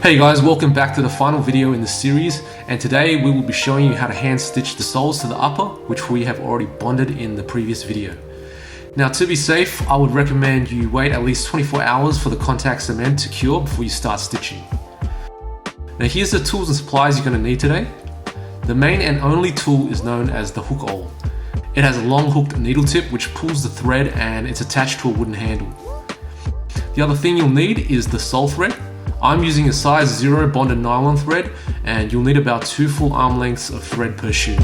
Hey guys, welcome back to the final video in the series, and today we will be showing you how to hand stitch the soles to the upper, which we have already bonded in the previous video. Now, to be safe, I would recommend you wait at least 24 hours for the contact cement to cure before you start stitching. Now here's the tools and supplies you're going to need today. The main and only tool is known as the hook awl. It has a long hooked needle tip which pulls the thread and it's attached to a wooden handle. The other thing you'll need is the sole thread. I'm using a size 0 bonded nylon thread, and you'll need about 2 full arm lengths of thread per shoe.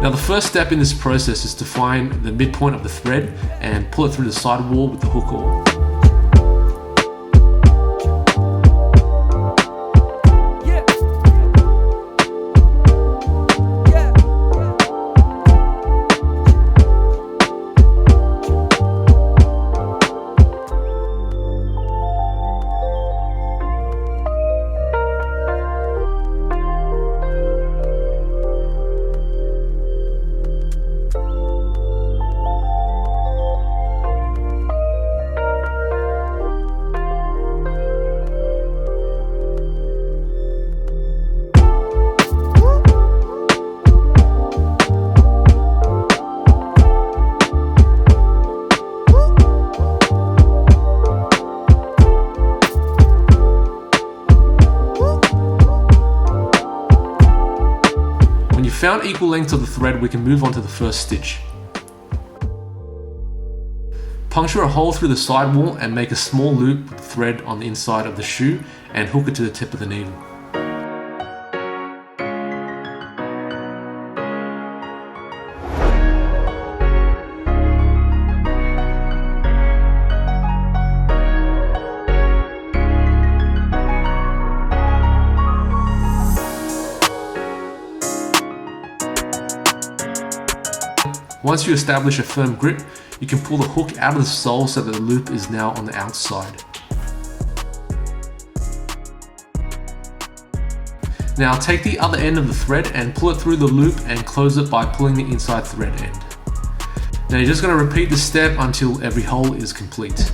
Now the first step in this process is to find the midpoint of the thread and pull it through the sidewall with the hook awl. When you've found equal lengths of the thread, we can move on to the first stitch. Puncture a hole through the sidewall and make a small loop with the thread on the inside of the shoe and hook it to the tip of the needle. Once you establish a firm grip, you can pull the hook out of the sole so that the loop is now on the outside. Now take the other end of the thread and pull it through the loop and close it by pulling the inside thread end. Now you're just going to repeat this step until every hole is complete.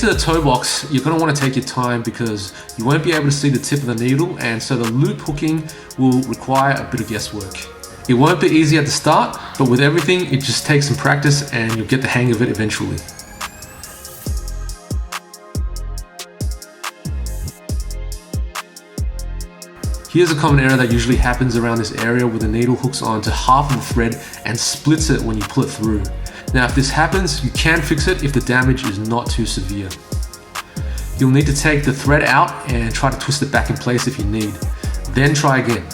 to the toe box, you're going to want to take your time because you won't be able to see the tip of the needle, and so the loop hooking will require a bit of guesswork. It won't be easy at the start, but with everything, it just takes some practice and you'll get the hang of it eventually. Here's a common error that usually happens around this area where the needle hooks onto half of the thread and splits it when you pull it through. Now, if this happens, you can fix it if the damage is not too severe. You'll need to take the thread out and try to twist it back in place if you need. Then try again.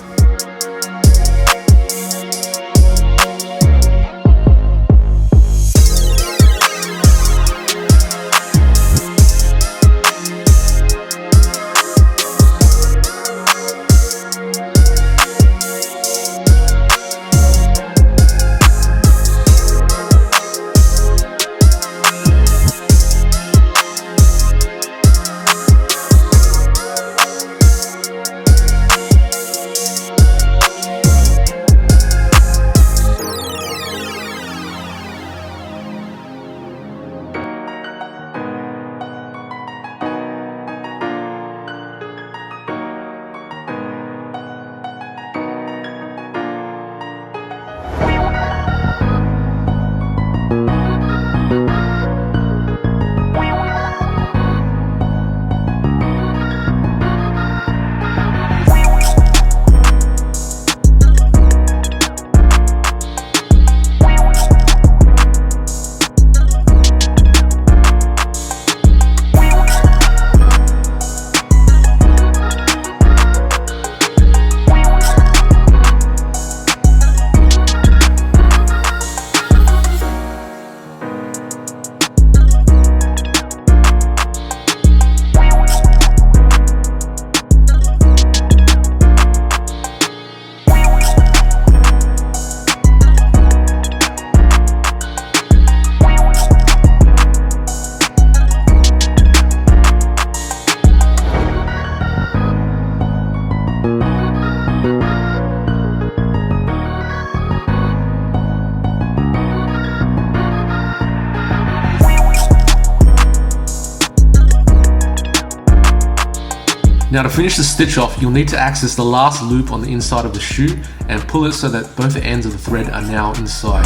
Now to finish the stitch off, you'll need to access the last loop on the inside of the shoe and pull it so that both ends of the thread are now inside.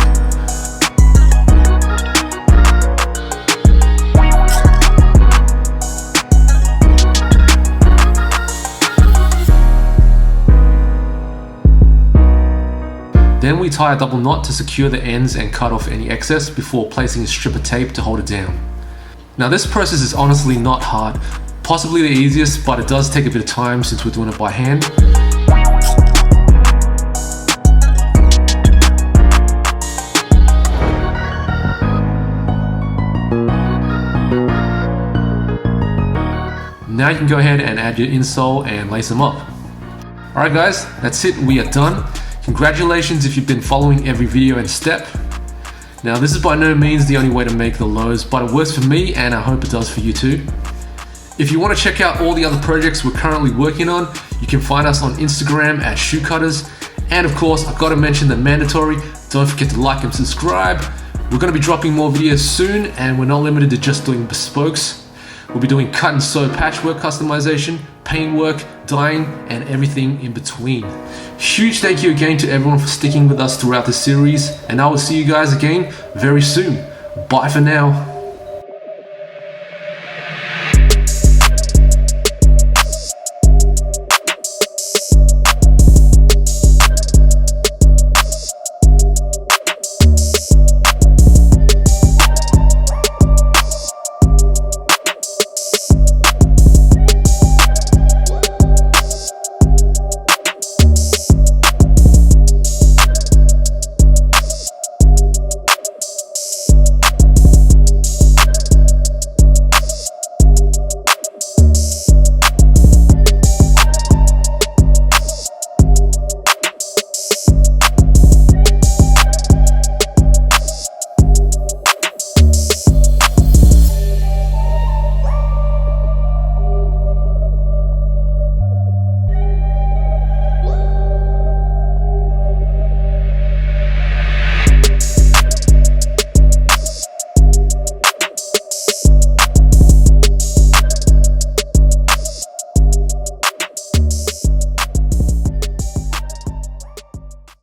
Then we tie a double knot to secure the ends and cut off any excess before placing a strip of tape to hold it down. Now this process is honestly not hard. Possibly the easiest, but it does take a bit of time since we're doing it by hand. Now you can go ahead and add your insole and lace them up. Alright guys, that's it, we are done. Congratulations if you've been following every video and step. Now this is by no means the only way to make the lows, but it works for me and I hope it does for you too. If you want to check out all the other projects we're currently working on, you can find us on Instagram at Shoe Cutters. And of course, I've got to mention the mandatory, don't forget to like and subscribe. We're going to be dropping more videos soon, and we're not limited to just doing bespokes. We'll be doing cut and sew patchwork customization, paintwork, dyeing, and everything in between. Huge thank you again to everyone for sticking with us throughout the series, and I will see you guys again very soon. Bye for now.